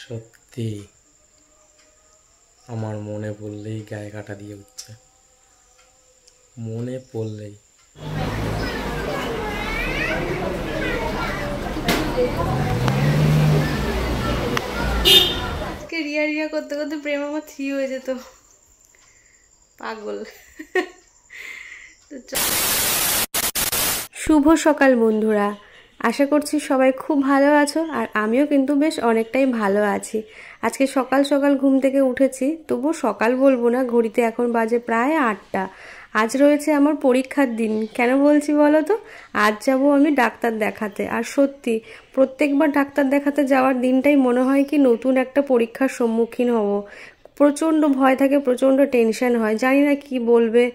সত্যি আমার মনে পড়লেই গায়ে কাটা দিয়ে উঠছে, মনে পড়লেই। আজকে রিয়া রিয়া করতে করতে প্রেম আমার 3 হয়ে যেত, পাগল। শুভ সকাল বন্ধুরা, আশা করছি সবাই খুব ভালো আছো, আর আমিও কিন্তু বেশ অনেকটাই ভালো আছি। আজকে সকাল সকাল ঘুম থেকে উঠেছি, তবু সকাল বলবো না, ঘড়িতে এখন বাজে প্রায় 8টা। আজ রয়েছে আমার পরীক্ষার দিন। কেন বলছি বলো তো? আজ যাব আমি ডাক্তার দেখাতে। আর সত্যি প্রত্যেকবার ডাক্তার দেখাতে যাওয়ার দিনটাই মনে হয় কি নতুন একটা পরীক্ষার সম্মুখীন হব। প্রচণ্ড ভয় থাকে, প্রচণ্ড টেনশন হয়, জানি না কি বলবে,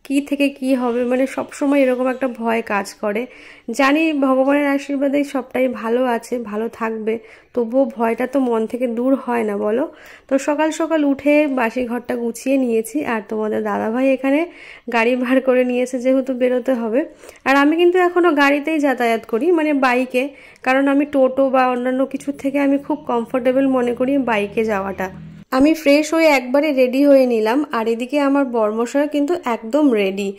কি থেকে কি হবে, মানে সব সময় এরকম একটা ভয় কাজ করে। জানি ভগবানের আশীর্বাদে সবটাই ভালো আছে, ভালো থাকবে, তবুও ভয়টা তো মন থেকে দূর হয় না বলো। তো সকাল সকাল উঠে বাসি ঘরটা গুছিয়ে নিয়েছি, আর তোমাদের দাদাভাই এখানে গাড়ি ভাড় করে নিয়েছে, যেহেতু বেরোতে হবে। আর আমি কিন্তু এখনও গাড়িতেই যাতায়াত করি, মানে বাইকে, কারণ আমি টোটো বা অন্যান্য কিছুর থেকে আমি খুব কমফোর্টেবল মনে করি বাইকে যাওয়াটা। আমি ফ্রেশ হয়ে একবারে রেডি হয়ে নিলাম, আর এদিকে আমার বরমশাই কিন্তু একদম রেডি।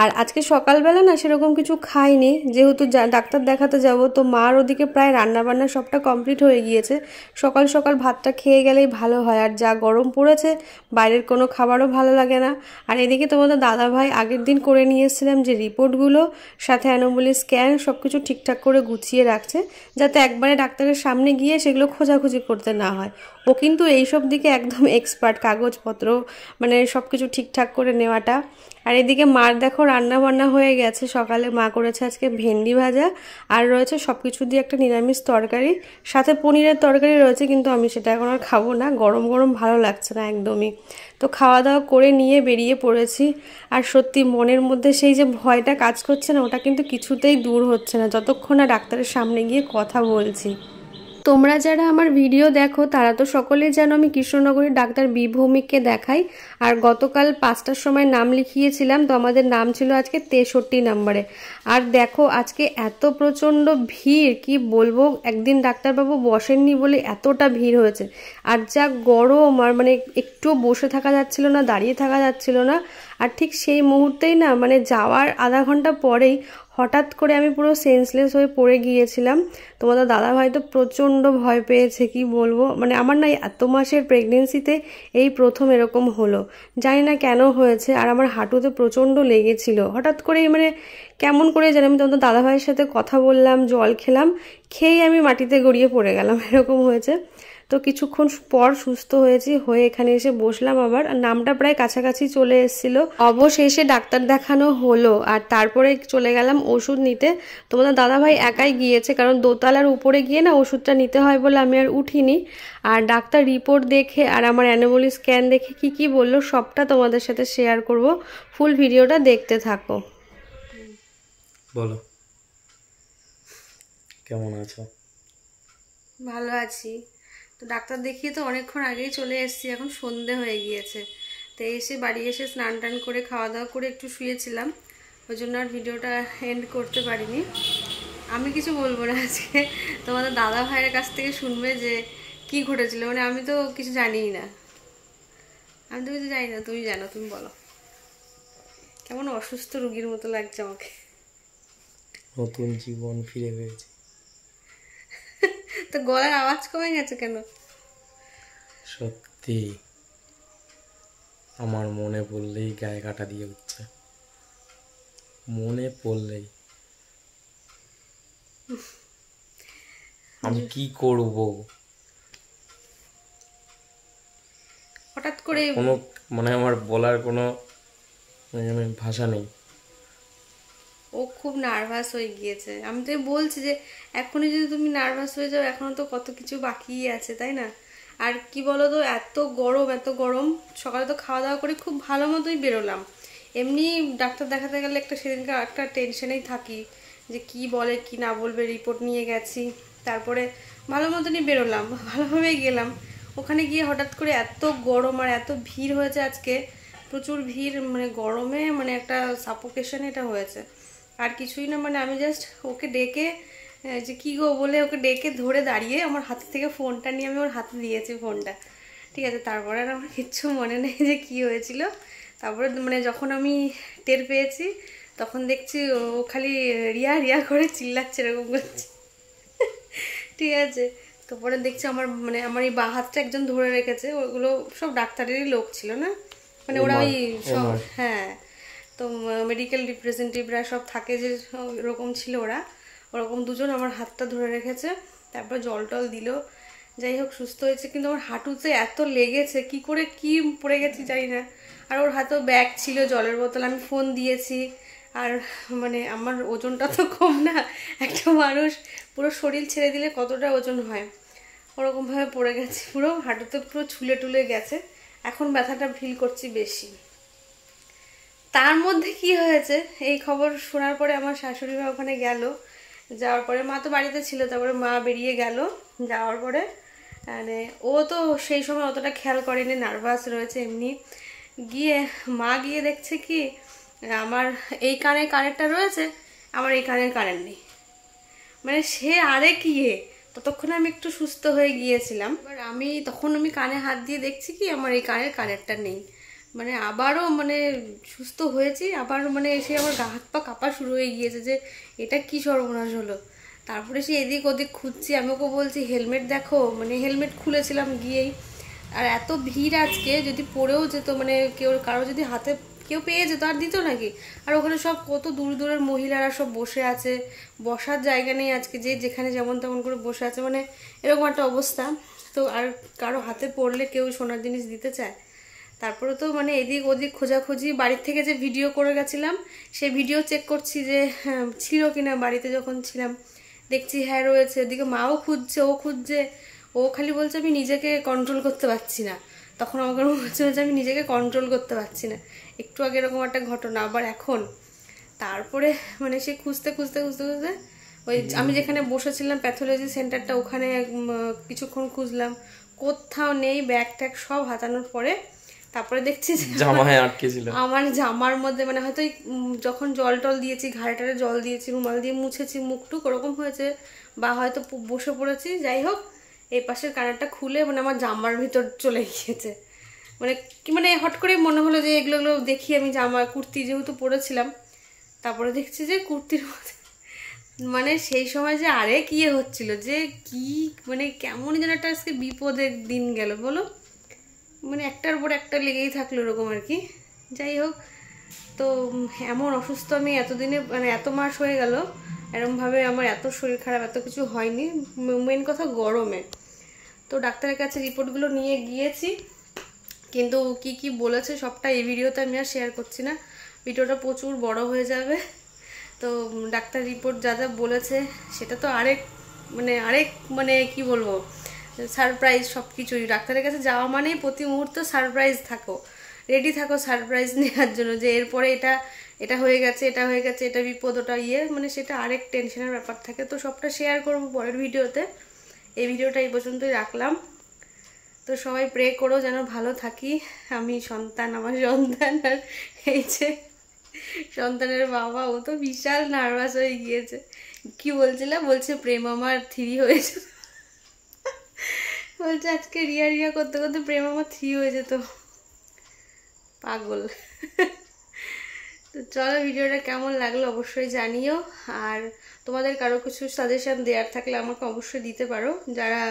আর আজকে সকালবেলা না সেরকম কিছু খাইনি, যেহেতু ডাক্তার দেখাতে যাব, তো মার ওদিকে প্রায় রান্নাবান্না সবটা কমপ্লিট হয়ে গিয়েছে। সকাল সকাল ভাতটা খেয়ে গেলেই ভালো হয়, আর যা গরম পড়েছে বাইরের কোনো খাবারও ভালো লাগে না। আর এদিকে তোমাদের দাদাভাই আগের দিন করে নিয়ে এসেছিলাম যে রিপোর্টগুলো, সাথে অ্যানোমালি স্ক্যান, সব কিছু ঠিকঠাক করে গুছিয়ে রাখছে, যাতে একবারে ডাক্তারের সামনে গিয়ে সেগুলো খোঁজাখুঁজি করতে না হয়। ও কিন্তু এইসব দিকে একদম এক্সপার্ট, কাগজপত্র মানে সব কিছু ঠিকঠাক করে নেওয়াটা। আর এদিকে মার দেখো রান্না বান্না হয়ে গেছে। সকালে মা করেছে আজকে ভেন্ডি ভাজা, আর রয়েছে সব কিছু দিয়ে একটা নিরামিষ তরকারি, সাথে পনিরের তরকারি রয়েছে, কিন্তু আমি সেটা এখন আর খাবো না, গরম গরম ভালো লাগছে না একদমই। তো খাওয়া দাওয়া করে নিয়ে বেরিয়ে পড়েছি। আর সত্যি মনের মধ্যে সেই যে ভয়টা কাজ করছে না, ওটা কিন্তু কিছুতেই দূর হচ্ছে না যতক্ষণ না ডাক্তারের সামনে গিয়ে কথা বলছি। তোমরা যারা আমার ভিডিও দেখো তারা তো সকলেই জানো আমি কৃষ্ণনগরের ডাক্তার বি ভৌমিককে দেখাই। আর গতকাল 5টার সময় নাম লিখিয়েছিলাম, তো আমাদের নাম ছিল আজকে 63 নম্বরে। আর দেখো আজকে এত প্রচণ্ড ভিড়, কি বলবো, একদিন ডাক্তারবাবু বসেননি বলে এতটা ভিড় হয়েছে। আর যা গরম, আর মানে একটুও বসে থাকা যাচ্ছিল না, দাঁড়িয়ে থাকা যাচ্ছিল না। আর ঠিক সেই মুহূর্তেই না, মানে যাওয়ার আধা ঘন্টা পরেই হঠাৎ করে আমি পুরো সেন্সলেস হয়ে পড়ে গিয়েছিলাম। তোমাদের দাদাভাই তো প্রচণ্ড ভয় পেয়েছে, কি বলবো, মানে আমার না এত মাসের প্রেগনেন্সিতে এই প্রথম এরকম হলো, জানি না কেন হয়েছে। আর আমার হাঁটুতে প্রচণ্ড লেগেছিল হঠাৎ করেই, মানে কেমন করে জানি। আমি তোমাদের দাদাভাইয়ের সাথে কথা বললাম, জল খেলাম, খেয়েই আমি মাটিতে গড়িয়ে পড়ে গেলাম, এরকম হয়েছে। তো কিছুক্ষণ পর সুস্থ হয়েছি, হয়ে এখানে এসে বসলাম আবার। নামটা প্রায় কাছাকাছি চলে এসেছিল, অবশেষে ডাক্তার দেখানো হলো। আর তারপরে চলে গেলাম ওষুধ নিতে। তোমাদের দাদাভাই একাই গিয়েছে, কারণ দোতলার উপরে গিয়ে না ওষুধটা নিতে হয় বলে আমি আর উঠিনি। আর ডাক্তার রিপোর্ট দেখে আর আমার অ্যানোমালি স্ক্যান দেখে কি কি বললো সবটা তোমাদের সাথে শেয়ার করব, ফুল ভিডিওটা দেখতে থাকো। বলো কেমন আছো? ভালো আছি। তো ডাক্তার দেখিয়ে তো অনেকক্ষণ আগেই চলে এসেছি, এখন সন্ধে হয়ে গিয়েছে। তো এসে বাড়ি এসে স্নান টান করে খাওয়া দাওয়া করে একটু শুয়েছিলাম, ওই জন্য আর ভিডিওটা এন্ড করতে পারিনি। আমি কিছু বলবো না আজকে, তোমাদের দাদা ভাইয়ের কাছ থেকে শুনবে যে কি ঘটেছিল। মানে আমি তো কিছু জানিই না, আমি তো কিছু জানি না, তুমি জানো, তুমি বলো। কেমন অসুস্থ রুগীর মতো লাগছে আমাকে। নতুন জীবন ফিরে পেয়েছি। তো গলার আওয়াজ কমে গেছে কেন? সত্যি আমার মনে পড়লেই গায়ে কাটা দিয়ে উঠছে, মনে পড়লেই। আমি কি করব, হঠাৎ করে কোনো মানে আমার বলার কোনো ভাষা নেই। ও খুব নার্ভাস হয়ে গিয়েছে। আমি তো বলছি যে এখনই যদি তুমি নার্ভাস হয়ে যাও, এখনো তো কত কিছু বাকিই আছে, তাই না? আর কি বলো তো, এত গরম এত গরম। সকালে তো খাওয়া দাওয়া করে খুব ভালো মতোই বেরোলাম। এমনি ডাক্তার দেখাতে গেলে একটা সেদিনকে একটা টেনশনেই থাকি যে কি বলে কি না বলবে। রিপোর্ট নিয়ে গেছি, তারপরে ভালো মতনই বেরোলাম, ভালোভাবেই গেলাম। ওখানে গিয়ে হঠাৎ করে এত গরম আর এত ভিড় হয়েছে আজকে, প্রচুর ভিড়, মানে গরমে মানে একটা সাফোকেশন এটা হয়েছে। আর কিছুই না, মানে আমি জাস্ট ওকে ডেকে যে কি গো বলে ওকে ডেকে ধরে দাঁড়িয়ে আমার হাত থেকে ফোনটা নিয়ে আমি ওর হাতে দিয়েছি ফোনটা, ঠিক আছে। তারপরে আর আমার কিচ্ছু মনে নেই যে কি হয়েছিল। তারপরে মানে যখন আমি টের পেয়েছি তখন দেখছি ও খালি রিয়া রিয়া করে চিল্লাচ্ছে, এরকম করছে, ঠিক আছে। তো পরে দেখছি আমার মানে আমার এই বাঁ হাতটা একজন ধরে রেখেছে, ওগুলো সব ডাক্তারেরই লোক ছিল না, মানে ওরা ওই সব, হ্যাঁ। তো মেডিকেল রিপ্রেজেন্টেটিভরা সব থাকে যে ওরকম ছিল, ওরকম দুজন আমার হাতটা ধরে রেখেছে। তারপর জল টল দিল, যাই হোক সুস্থ হয়েছে। কিন্তু আমার হাঁটুতে এত লেগেছে, কি করে কি পড়ে গেছি জানি না। আর ওর হাতেও ব্যাগ ছিল, জলের বোতল, আমি ফোন দিয়েছি। আর মানে আমার ওজনটা তো কম না, একটা মানুষ পুরো শরীর ছেড়ে দিলে কতটা ওজন হয়, ওরকমভাবে পড়ে গেছি, পুরো হাঁটুতে পুরো ছুলে টুলে গেছে। এখন ব্যথাটা ফিল করছি বেশি। তার মধ্যে কি হয়েছে, এই খবর শোনার পরে আমার শাশুড়ি মা ওখানে গেল, যাওয়ার পরে মা তো বাড়িতে ছিল, তারপরে মা বেরিয়ে গেল। যাওয়ার পরে মানে ও তো সেই সময় অতটা খেয়াল করেনি, নার্ভাস রয়েছে এমনি। গিয়ে মা গিয়ে দেখছে কি আমার এই কানের কানেরটা রয়েছে, আমার এই কানের কানের নেই। মানে সে আরে কি ততক্ষণে আমি একটু সুস্থ হয়ে গিয়েছিলাম, এবার তখন আমি কানে হাত দিয়ে দেখছি কি আমার এই কানের কানেরটা নেই। মানে আবারও মানে সুস্থ হয়েছি, আবার মানে এসে আমার গা হাত পা কাঁপা শুরু হয়ে গিয়েছে যে এটা কি সর্বনাশ হলো। তারপরে সে এদিক ওদিক খুঁজছি, আমি ওকে বলছি হেলমেট দেখো, মানে হেলমেট খুলেছিলাম গিয়েই। আর এত ভিড় আজকে, যদি পড়েও যেত মানে কারো যদি হাতে কেউ পেয়ে যেত আর দিত নাকি। আর ওখানে সব কত দূর দূরের মহিলারা সব বসে আছে, বসার জায়গা নেই আজকে, যে যেখানে যেমন তেমন করে বসে আছে, মানে এরকম একটা অবস্থা। তো আর কারো হাতে পড়লে কেউ সোনার জিনিস দিতে চায়। তারপরে তো মানে এদিক ওদিক খোঁজাখুঁজি, বাড়ির থেকে যে ভিডিও করে গেছিলাম সেই ভিডিও চেক করছি যে ছিল কিনা, বাড়িতে যখন ছিলাম দেখছি হ্যাঁ রয়েছে। ওদিকে মাও খুঁজছে, ও খুঁজছে, ও খালি বলছে আমি নিজেকে কন্ট্রোল করতে পারছি না। তখন আমাকে বলছে যে আমি নিজেকে কন্ট্রোল করতে পারছি না, একটু আগে এরকম একটা ঘটনা, আবার এখন। তারপরে মানে সে খুঁজতে খুঁজতে খুঁজতে খুঁজতে ওই আমি যেখানে বসেছিলাম প্যাথোলজি সেন্টারটা, ওখানে কিছুক্ষণ খুঁজলাম, কোথাও নেই। ব্যাগ ট্যাগ সব হাতানোর পরে তারপরে দেখছি জামায় আটকে ছিল, আমার জামার মধ্যে, মানে হয়তো যখন জল টল দিয়েছি, ঘাড়ে টাড়ে জল দিয়েছি, রুমাল দিয়ে মুছেছি মুখটুক, ওরকম হয়েছে, বা হয়তো বসে পড়েছি, যাই হোক এই পাশের কানেরটা খুলে মানে আমার জামার ভিতর চলে গিয়েছে। মানে কি মানে হট করে মনে হলো যে এগুলো দেখি আমি জামা কুর্তি যেহেতু পরেছিলাম, তারপরে দেখছি যে কুর্তির মধ্যে, মানে সেই সময় যে আরে কি হচ্ছিল যে কি মানে কেমন যেন একটা আজকে বিপদের দিন গেল বলো, মানে একটার উপর একটা লেগেই থাকলো এরকম আর কি। যাই হোক, তো এমন অসুস্থ আমি এতদিনে মানে এত মাস হয়ে গেল, এরমভাবে আমার এত শরীর খারাপ এত কিছু হয়নি। মেন কথা গরমে। তো ডাক্তারের কাছে রিপোর্টগুলো নিয়ে গিয়েছি, কিন্তু কি কি বলেছে সবটা এই ভিডিওতে আমি আর শেয়ার করছি না, ভিডিওটা প্রচুর বড় হয়ে যাবে। তো ডাক্তার রিপোর্ট যা যা বলেছে সেটা তো আরেক মানে কি বলবো, সারপ্রাইজ সব কিছুই। ডাক্তারের কাছে যাওয়া মানেই প্রতি মুহূর্তে সারপ্রাইজ থাকো, রেডি থাকো সারপ্রাইজ নেওয়ার জন্য, যে এরপরে এটা হয়ে গেছে, এটা হয়ে গেছে, এটা বিপদ, ওটা মানে সেটা আরেক টেনশনের ব্যাপার থাকে। তো সবটা শেয়ার করবো পরের ভিডিওতে। এই ভিডিওটা এই পর্যন্তই রাখলাম। তো সবাই প্রে করো যেন ভালো থাকি। আমি আমার সন্তান, আর এই যে সন্তানের বাবা, ও তো বিশাল নার্ভাস হয়ে গিয়েছে। কি বলছিলাম, বলছে প্রেম আমার 3 হয়েছে, বলছে আজকে রিয়া রিয়া করতে করতে প্রেম আমার 3 হয়েছে, তো পাগল। তো চলো, ভিডিওটা কেমন লাগলো অবশ্যই জানিও। আর তোমাদের কারো কিছু সাজেশন দেওয়ার থাকলে আমাকে অবশ্যই দিতে পারো, যারা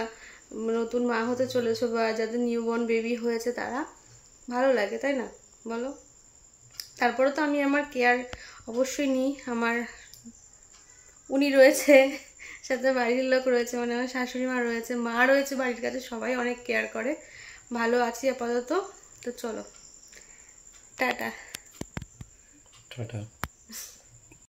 নতুন মা হতে চলেছো বা যাদের নিউবর্ন বেবি হয়েছে, তারা ভালো লাগে তাই না বলো। তারপরে তো আমি আমার কেয়ার অবশ্যই নিই, আমার উনি রয়েছে, সাথে বাড়ির লোক রয়েছে, মানে আমার শাশুড়ি মা রয়েছে, মা রয়েছে বাড়ির কাছে, সবাই অনেক কেয়ার করে। ভালো আছি আপাতত। তো চলো, টাটা। টাটা।